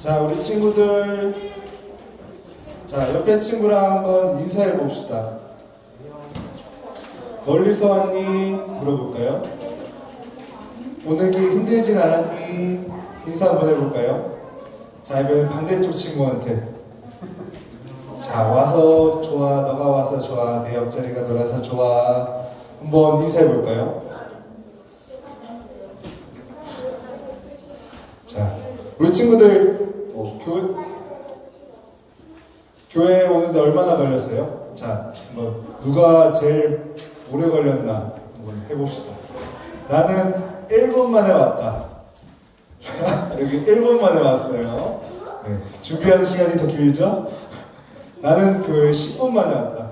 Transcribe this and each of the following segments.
자, 우리 친구들, 자, 옆에 친구랑 한번 인사해 봅시다. 멀리서 왔니? 물어볼까요? 오늘 길 힘들진 않았니? 인사 한번 해볼까요? 자, 이번엔 반대쪽 친구한테. 자, 와서 좋아, 너가 와서 좋아, 내 옆자리가 너라서 좋아. 한번 인사해 볼까요? 자, 우리 친구들 교회에 오는데 얼마나 걸렸어요? 자, 누가 제일 오래 걸렸나 한번 해봅시다. 나는 1분 만에 왔다. 자, 여기 1분 만에 왔어요. 네, 준비하는 시간이 더 길죠? 나는 교회 10분 만에 왔다.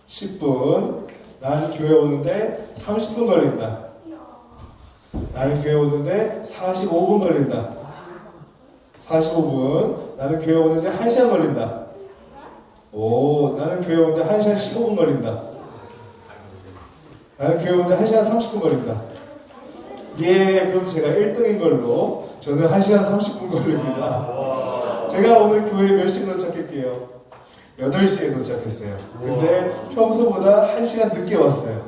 10분. 나는 교회 오는데 30분 걸린다. 나는 교회 오는데 45분 걸린다. 45분. 나는 교회 오는데 1시간 걸린다. 오, 나는 교회 오는데 1시간 15분 걸린다. 나는 교회 오는데 1시간 30분 걸린다. 예, 그럼 제가 1등인 걸로. 저는 1시간 30분 걸립니다. 제가 오늘 교회 몇 시에 도착할게요? 8시에 도착했어요. 근데 평소보다 1시간 늦게 왔어요.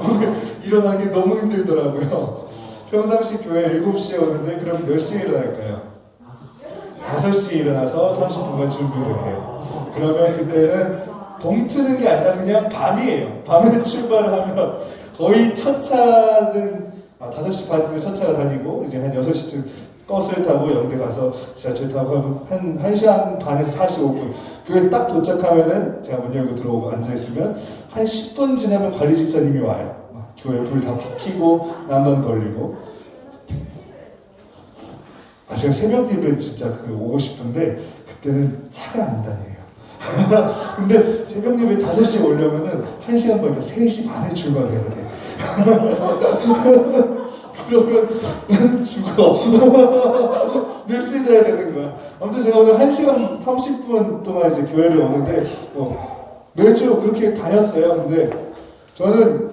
오늘 일어나기 너무 힘들더라고요. 평상시 교회 7시에 오는데 그럼 몇 시에 일어날까요? 5시에 일어나서 30분간 준비를 해요. 그러면 그때는 동트는 게 아니라 그냥 밤이에요. 밤에 출발을 하면 거의 첫 차는 5시 반쯤에 첫 차가 다니고 이제 한 6시쯤 버스를 타고 영대 가서 지하철 타고 한 1시간 반에서 45분 교회 딱 도착하면은 제가 문 열고 들어오고 앉아있으면 한 10분 지나면 관리 집사님이 와요. 교회 불 다 켜고 난방 돌리고. 제가 새벽 예배 진짜 오고 싶은데 그때는 차가 안 다녀요. 근데 새벽 예배 5시에 오려면은 1시간 걸니까 3시 반에 출발을 해야 돼. 그러면 죽어. 몇 시에 자야 되는 거야. 아무튼 제가 오늘 1시간 30분 동안 이제 교회를 오는데 매주 그렇게 다녔어요. 근데 저는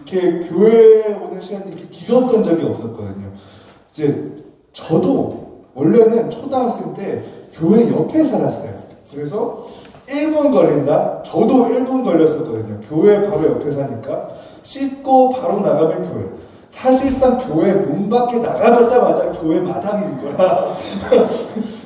이렇게 교회에 오는 시간이 이렇게 길었던 적이 없었거든요. 이제 저도 원래는 초등학생 때 교회 옆에 살았어요. 그래서 1분 걸린다? 저도 1분 걸렸었거든요. 교회 바로 옆에 사니까 씻고 바로 나가면 교회. 사실상 교회 문 밖에 나가자마자 교회 마당인 거야.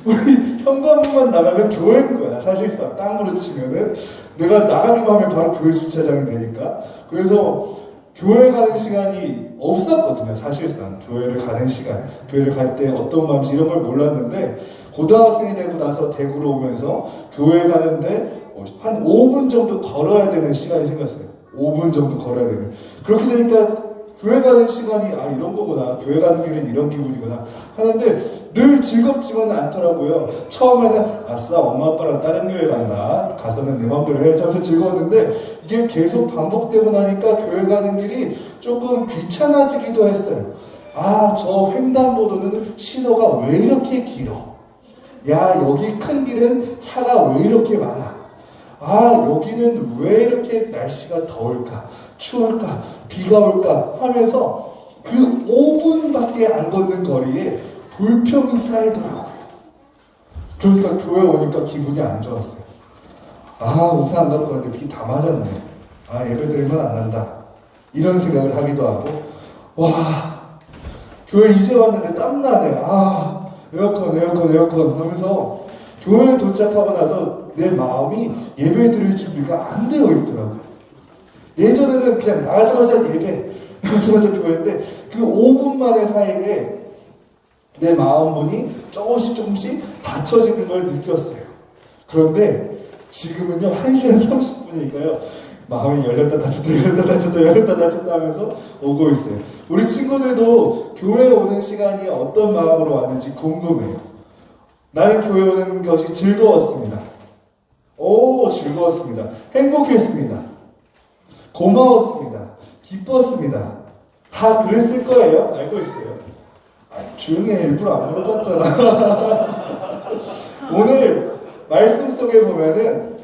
우리 현관문만 나가면 교회인 거야. 사실상 땅으로 치면은 내가 나가기만 하면 바로 교회 주차장이 되니까. 그래서 교회 가는 시간이 없었거든요. 사실상 교회를 가는 시간, 교회를 갈 때 어떤 마음인지 이런 걸 몰랐는데 고등학생이 되고 나서 대구로 오면서 교회 가는데 한 5분 정도 걸어야 되는 시간이 생겼어요. 5분 정도 걸어야 되는. 그렇게 되니까 교회 가는 시간이 이런 거구나. 교회 가는 길은 이런 기분이구나 하는데 늘 즐겁지만은 않더라고요. 처음에는 아싸 엄마 아빠랑 다른 교회 간다. 가서는 내 맘대로 해야지 하면서 즐거웠는데 이게 계속 반복되고 나니까 교회 가는 길이 조금 귀찮아지기도 했어요. 저 횡단보도는 신호가 왜 이렇게 길어? 야, 여기 큰 길은 차가 왜 이렇게 많아? 여기는 왜 이렇게 날씨가 더울까? 추울까? 비가 올까? 하면서 그 5분밖에 안 걷는 거리에 불평이 쌓이더라고요. 그러니까 교회 오니까 기분이 안 좋았어요. 우산 안 갖고 왔는데 비 다 맞았네. 예배 드리면 안 한다. 이런 생각을 하기도 하고, 교회 이제 왔는데 땀나네. 에어컨 하면서 교회에 도착하고 나서 내 마음이 예배 드릴 준비가 안 되어 있더라고요. 예전에는 그냥 나가자마자 예배, 나가자마자 교회인데 그 5분 만의 사이에 내 마음문이 조금씩 닫혀지는 걸 느꼈어요. 그런데 지금은요 1시간 30분이니까요 마음이 열렸다 닫혔다 하면서 오고 있어요. 우리 친구들도 교회에 오는 시간이 어떤 마음으로 왔는지 궁금해요. 나는 교회 오는 것이 즐거웠습니다. 즐거웠습니다. 행복했습니다. 고마웠습니다. 기뻤습니다. 다 그랬을 거예요. 알고 있어요. 조용히 해. 일부러 안 물어봤잖아. 오늘 말씀 속에 보면은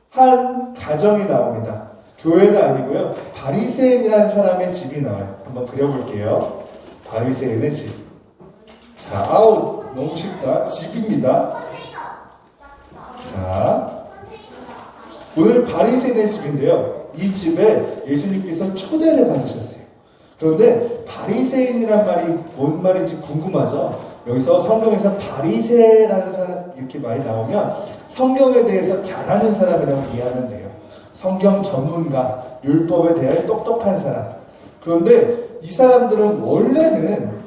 한 가정이 나옵니다. 교회는 아니고요. 바리새인이라는 사람의 집이 나와요. 한번 그려볼게요. 바리새인의 집. 자, 아우, 너무 쉽다. 집입니다. 자, 오늘 바리새인의 집인데요. 이 집에 예수님께서 초대를 받으셨어요. 그런데 바리새인이란 말이 뭔 말인지 궁금하죠? 여기서 성경에서 바리새라는 사람 이렇게 말이 나오면 성경에 대해서 잘하는 사람이라고 이해하면 돼요. 성경 전문가, 율법에 대해 똑똑한 사람. 그런데 이 사람들은 원래는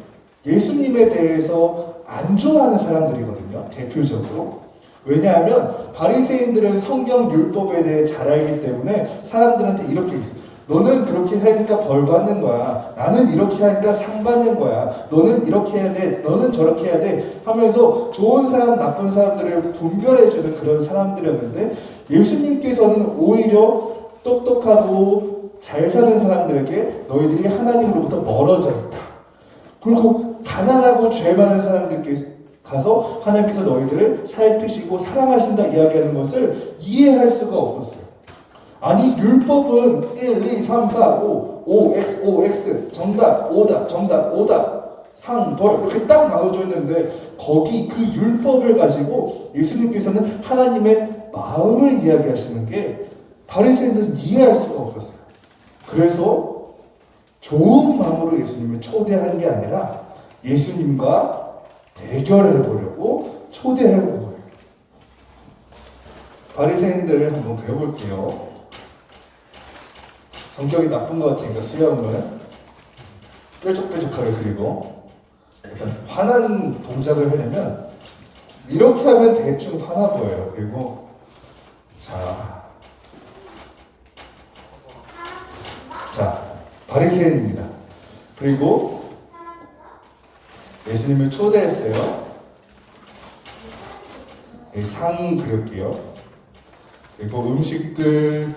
예수님에 대해서 안 좋아하는 사람들이거든요. 대표적으로. 왜냐하면 바리새인들은 성경 율법에 대해 잘 알기 때문에 사람들한테 이렇게 있어요. 너는 그렇게 하니까 벌 받는 거야. 나는 이렇게 하니까 상 받는 거야. 너는 이렇게 해야 돼. 너는 저렇게 해야 돼. 하면서 좋은 사람, 나쁜 사람들을 분별해주는 그런 사람들이었는데 예수님께서는 오히려 똑똑하고 잘 사는 사람들에게 너희들이 하나님으로부터 멀어져 있다. 그리고 가난하고 죄 많은 사람들께 가서 하나님께서 너희들을 살피시고 사랑하신다 이야기하는 것을 이해할 수가 없었어요. 아니 율법은 1, 2, 3, 4, 5, OX, OX 정답, 오답, 정답, 오답 상, 벌 이렇게 딱 나눠져 있는데 거기 그 율법을 가지고 예수님께서는 하나님의 마음을 이야기하시는 게 바리새인들은 이해할 수가 없었어요. 그래서 좋은 마음으로 예수님을 초대한 게 아니라 예수님과 대결해 보려고 초대해 본 거예요. 바리새인들 한번 배워볼게요. 성격이 나쁜 것 같으니까 수염을 뾰족뾰족하게 그리고 약간 화난 동작을 하려면 이렇게 하면 대충 화나 보여요. 그리고 자 바리새인입니다. 그리고 예수님을 초대했어요. 상 그릴게요. 그리고 음식들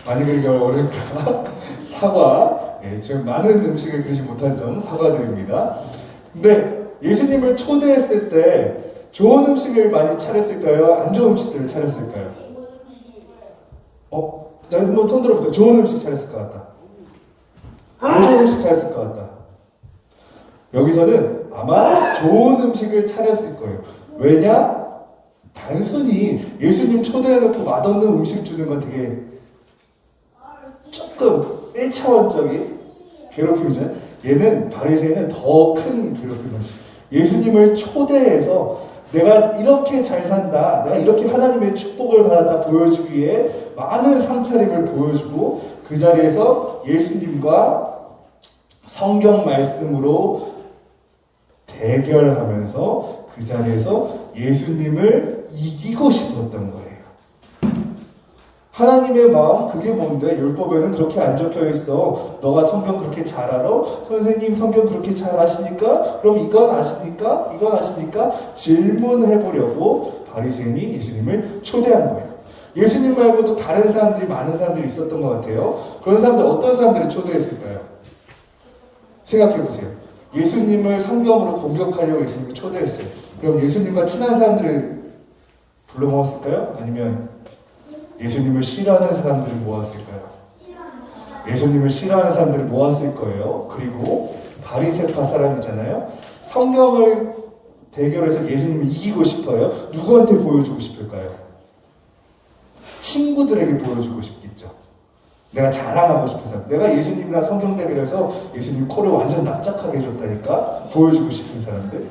많이 그리기 어려울까? 사과. 지금 많은 음식을 그리지 못한 점 사과드립니다. 근데 예수님을 초대했을 때 좋은 음식을 많이 차렸을까요? 안 좋은 음식들을 차렸을까요? 자, 한번 손 들어볼까요? 좋은 음식 차렸을 것 같다. 안 좋은 음식 차렸을 것 같다. 여기서는 아마 좋은 음식을 차렸을 거예요. 왜냐? 단순히 예수님 초대해놓고 맛없는 음식 주는 건 되게 조금 1차원적인 괴롭힘이잖아요. 얘는 바리새인은 더 큰 괴롭힘이죠. 예수님을 초대해서 내가 이렇게 잘 산다, 내가 이렇게 하나님의 축복을 받았다 보여주기 위해 많은 상차림을 보여주고 그 자리에서 예수님과 성경 말씀으로 대결하면서 그 자리에서 예수님을 이기고 싶었던 거예요. 하나님의 마음 그게 뭔데? 율법에는 그렇게 안 적혀 있어. 너가 성경 그렇게 잘 알아? 선생님 성경 그렇게 잘 아십니까? 그럼 이건 아십니까? 이건 아십니까? 질문해 보려고 바리새인이 예수님을 초대한 거예요. 예수님 말고도 다른 사람들이 많은 사람들이 있었던 것 같아요. 그런 사람들 어떤 사람들을 초대했을까요? 생각해 보세요. 예수님을 성경으로 공격하려고 예수님을 초대했어요. 그럼 예수님과 친한 사람들을 불러 모았을까요? 아니면 예수님을 싫어하는 사람들을 모았을까요? 예수님을 싫어하는 사람들을 모았을 거예요. 그리고 바리새파 사람이잖아요. 성경을 대결해서 예수님을 이기고 싶어요. 누구한테 보여주고 싶을까요? 친구들에게 보여주고 싶겠죠. 내가 자랑하고 싶어서. 내가 예수님이랑 성경 대결해서 예수님 코를 완전 납작하게 해줬다니까 보여주고 싶은 사람들.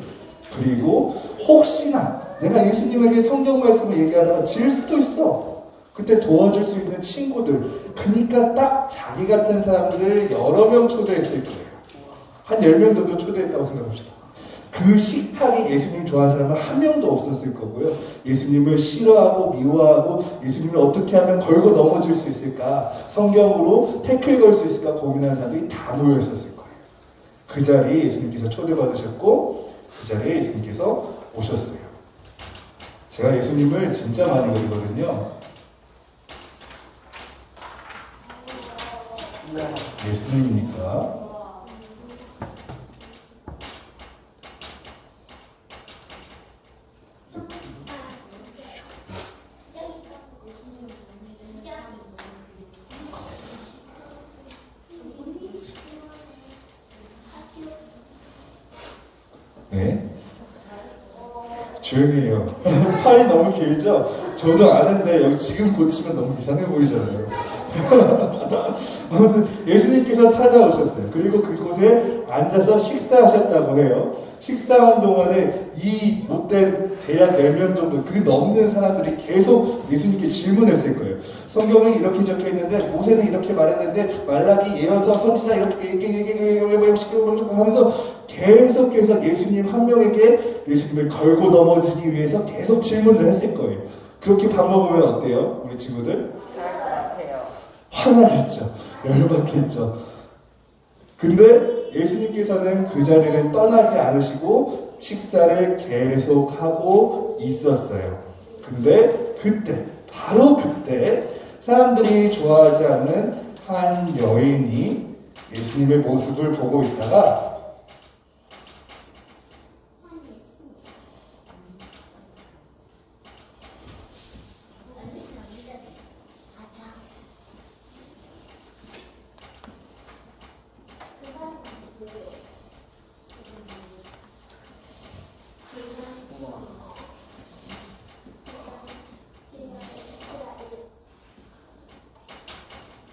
그리고 혹시나 내가 예수님에게 성경 말씀을 얘기하다가 질 수도 있어. 그때 도와줄 수 있는 친구들. 그러니까 딱 자기 같은 사람들을 여러 명 초대했을 거예요. 한 10명 정도 초대했다고 생각합시다. 그 식탁에 예수님 좋아하는 사람은 한 명도 없었을 거고요. 예수님을 싫어하고 미워하고 예수님을 어떻게 하면 걸고 넘어질 수 있을까, 성경으로 태클 걸 수 있을까 고민하는 사람들이 다 모여있었을 거예요. 그 자리에 예수님께서 초대받으셨고 그 자리에 예수님께서 오셨어요. 제가 예수님을 진짜 많이 그리거든요. 예수님입니까? 네. 조용히 해요. 팔이 너무 길죠? 저도 아는데 여기 지금 고치면 너무 이상해 보이잖아요. 아무튼 예수님께서 찾아오셨어요. 그리고 그곳에 앉아서 식사하셨다고 해요. 식사한 동안에 이 못된 대략 4명 정도 그 넘는 사람들이 계속 예수님께 질문했을 거예요. 성경에 이렇게 적혀 있는데 모세는 이렇게 말했는데 말라기 예언서 선지자 이렇게 하면서 계속해서 예수님 한 명에게 예수님을 걸고 넘어지기 위해서 계속 질문을 했을 거예요. 그렇게 밥 먹으면 어때요? 우리 친구들? 잘할 것 같아요. 화나겠죠. 열받겠죠. 근데 예수님께서는 그 자리를 떠나지 않으시고 식사를 계속하고 있었어요. 근데 그때, 바로 그때 사람들이 좋아하지 않는 한 여인이 예수님의 모습을 보고 있다가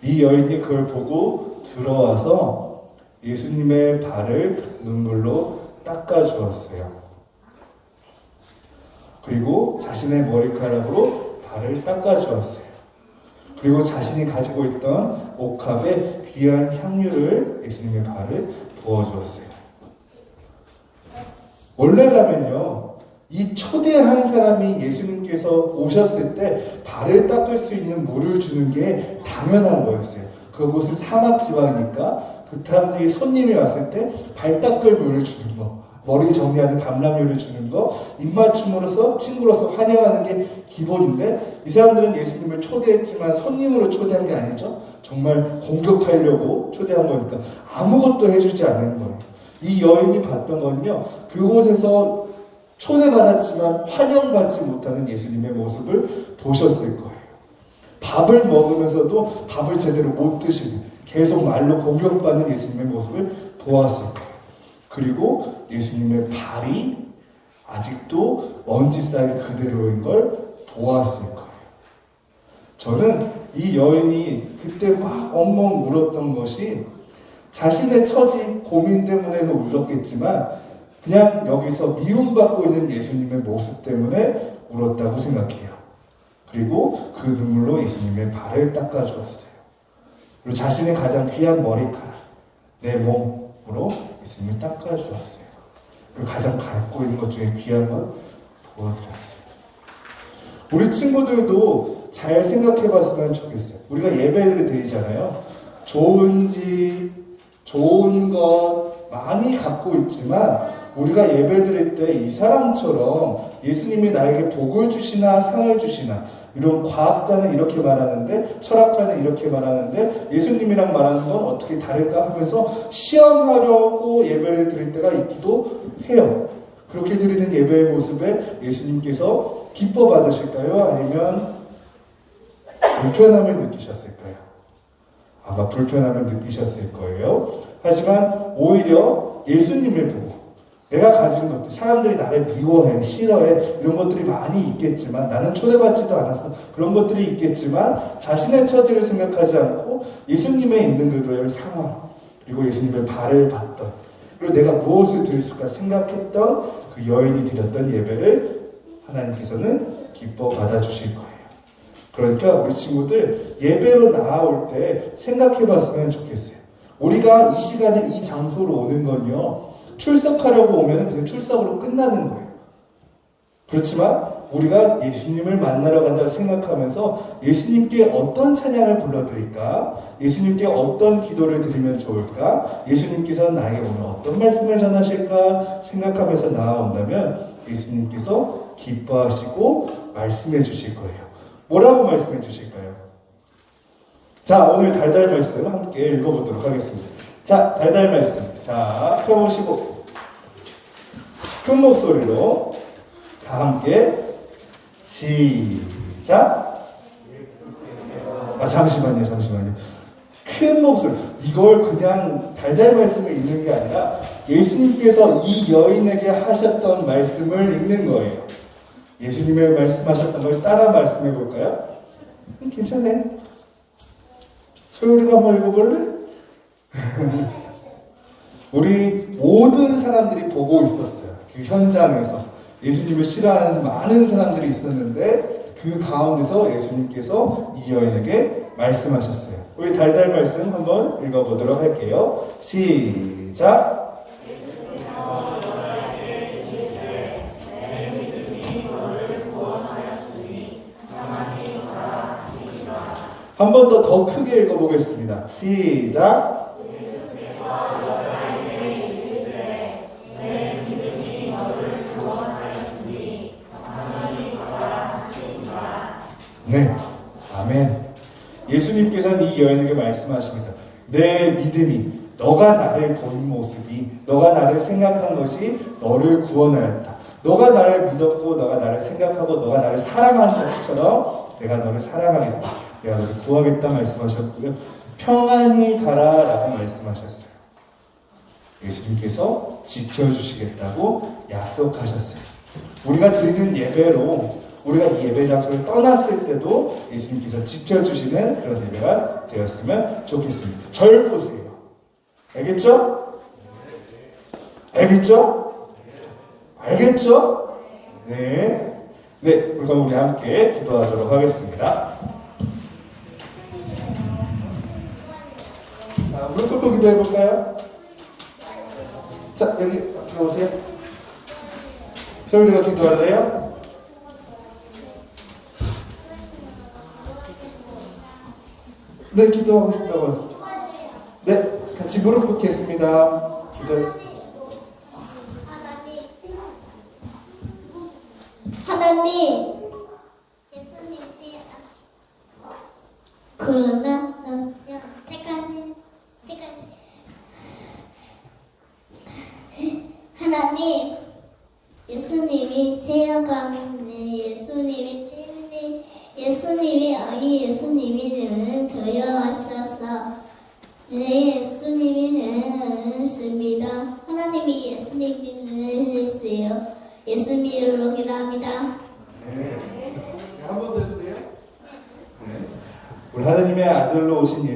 이 여인이 그걸 보고 들어와서 예수님의 발을 눈물로 닦아주었어요. 그리고 자신의 머리카락으로 발을 닦아주었어요. 그리고 자신이 가지고 있던 옥합에 귀한 향유를 예수님의 발을 부어주었어요. 원래라면요, 이 초대한 사람이 예수님께서 오셨을 때 발을 닦을 수 있는 물을 주는 게 당연한 거였어요. 그곳은 사막 지방이니까 그 사람들이 손님이 왔을 때 발 닦을 물을 주는 거, 머리 정리하는 감람유를 주는 거, 입맞춤으로서 친구로서 환영하는 게 기본인데 이 사람들은 예수님을 초대했지만 손님으로 초대한 게 아니죠. 정말 공격하려고 초대한 거니까 아무것도 해주지 않는 거예요. 이 여인이 봤던 건요, 그곳에서 초대받았지만 환영받지 못하는 예수님의 모습을 보셨을 거예요. 밥을 먹으면서도 밥을 제대로 못 드시는, 계속 말로 공격받는 예수님의 모습을 보았을 거예요. 그리고 예수님의 발이 아직도 먼지 쌓인 그대로인 걸 보았을 거예요. 저는 이 여인이 그때 막 엉엉 울었던 것이 자신의 처지, 고민 때문에도 울었겠지만 그냥 여기서 미움받고 있는 예수님의 모습 때문에 울었다고 생각해요. 그리고 그 눈물로 예수님의 발을 닦아주었어요. 그리고 자신의 가장 귀한 머리카락, 내 몸으로 예수님을 닦아주었어요. 그리고 가장 갖고 있는 것 중에 귀한 것 도와드렸어요. 우리 친구들도 잘 생각해봤으면 좋겠어요. 우리가 예배를 드리잖아요. 좋은 집, 좋은 것 많이 갖고 있지만 우리가 예배드릴 때 이 사람처럼 예수님이 나에게 복을 주시나 상을 주시나, 이런 과학자는 이렇게 말하는데 철학가는 이렇게 말하는데 예수님이랑 말하는 건 어떻게 다를까 하면서 시험하려고 예배를 드릴 때가 있기도 해요. 그렇게 드리는 예배의 모습에 예수님께서 기뻐 받으실까요? 아니면 불편함을 느끼셨을까요? 아마 불편함을 느끼셨을 거예요. 하지만 오히려 예수님을 보고 내가 가진 것들, 사람들이 나를 미워해, 싫어해, 이런 것들이 많이 있겠지만 나는 초대받지도 않았어. 그런 것들이 있겠지만 자신의 처지를 생각하지 않고 예수님의 있는 그들의 상황, 그리고 예수님의 발을 봤던, 그리고 내가 무엇을 드릴까 생각했던 그 여인이 드렸던 예배를 하나님께서는 기뻐 받아주실 거예요. 그러니까 우리 친구들 예배로 나아올 때 생각해봤으면 좋겠어요. 우리가 이 시간에 이 장소로 오는 건요, 출석하려고 오면 그냥 출석으로 끝나는 거예요. 그렇지만 우리가 예수님을 만나러 간다고 생각하면서 예수님께 어떤 찬양을 불러드릴까? 예수님께 어떤 기도를 드리면 좋을까? 예수님께서 나에게 오늘 어떤 말씀을 전하실까? 생각하면서 나아온다면 예수님께서 기뻐하시고 말씀해 주실 거예요. 뭐라고 말씀해 주실까요? 자, 오늘 달달 말씀 함께 읽어보도록 하겠습니다. 자, 달달 말씀. 자, 펴보시고 큰 목소리로 다 함께 시작. 잠시만요. 큰 몫을, 이걸 그냥 달달 말씀을 읽는 게 아니라 예수님께서 이 여인에게 하셨던 말씀을 읽는 거예요. 예수님의 말씀하셨던 걸 따라 말씀해 볼까요? 괜찮네. 소율이가 한번 읽어볼래? 우리 모든 사람들이 보고 있었어요. 그 현장에서 예수님을 싫어하는 많은 사람들이 있었는데 그 가운데서 예수님께서 이 여인에게 말씀하셨어요. 우리 달달 말씀 한번 읽어보도록 할게요. 시작. 한 번 더 크게 읽어보겠습니다. 시작. 네, 아멘. 예수님께서는 이 여인에게 말씀하십니다. 내 믿음이, 너가 나를 본 모습이, 너가 나를 생각한 것이 너를 구원하였다. 너가 나를 믿었고, 너가 나를 생각하고, 너가 나를 사랑하는 것처럼 내가 너를 사랑하겠다. 내가 너를 구하겠다 말씀하셨고요. 평안히 가라 라고 말씀하셨어요. 예수님께서 지켜주시겠다고 약속하셨어요. 우리가 드리는 예배로 우리가 이 예배 장소를 떠났을 때도 예수님께서 지켜주시는 그런 예배가 되었으면 좋겠습니다. 절 보세요. 알겠죠? 알겠죠? 알겠죠? 네. 네, 그럼 우리 함께 기도하도록 하겠습니다. 자, 무릎 꿇고 기도해볼까요? 자, 여기 들어오세요. 서울이가 기도할래요? 네, 기도하고 싶다고. 네, 같이 무릎 꿇겠습니다. 기도. 하나님, 예수님이 그러나 하나님, 예수님이 세어가는 예수님이 아기 예수님이 되어하셔서 예수님이 되었습니다. 하나님이 예수님이 했어요. 예수님 이름으로 기도합니다. 네. 한 번 더 해주세요. 네. 우리 하나님의 아들로 오신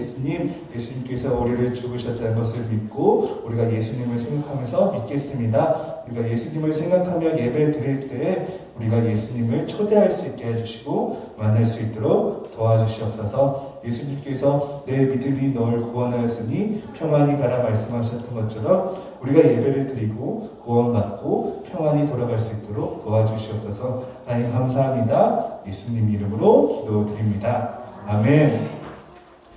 예수님께서 우리를 죽으셨다는 것을 믿고 우리가 예수님을 생각하면서 믿겠습니다. 우리가 예수님을 생각하며 예배 드릴 때 우리가 예수님을 초대할 수 있게 해주시고 만날 수 있도록 도와주시옵소서. 예수님께서 내 믿음이 너를 구원하였으니 평안히 가라 말씀하셨던 것처럼 우리가 예배를 드리고 구원받고 평안히 돌아갈 수 있도록 도와주시옵소서. 하나님 감사합니다. 예수님 이름으로 기도드립니다. 아멘.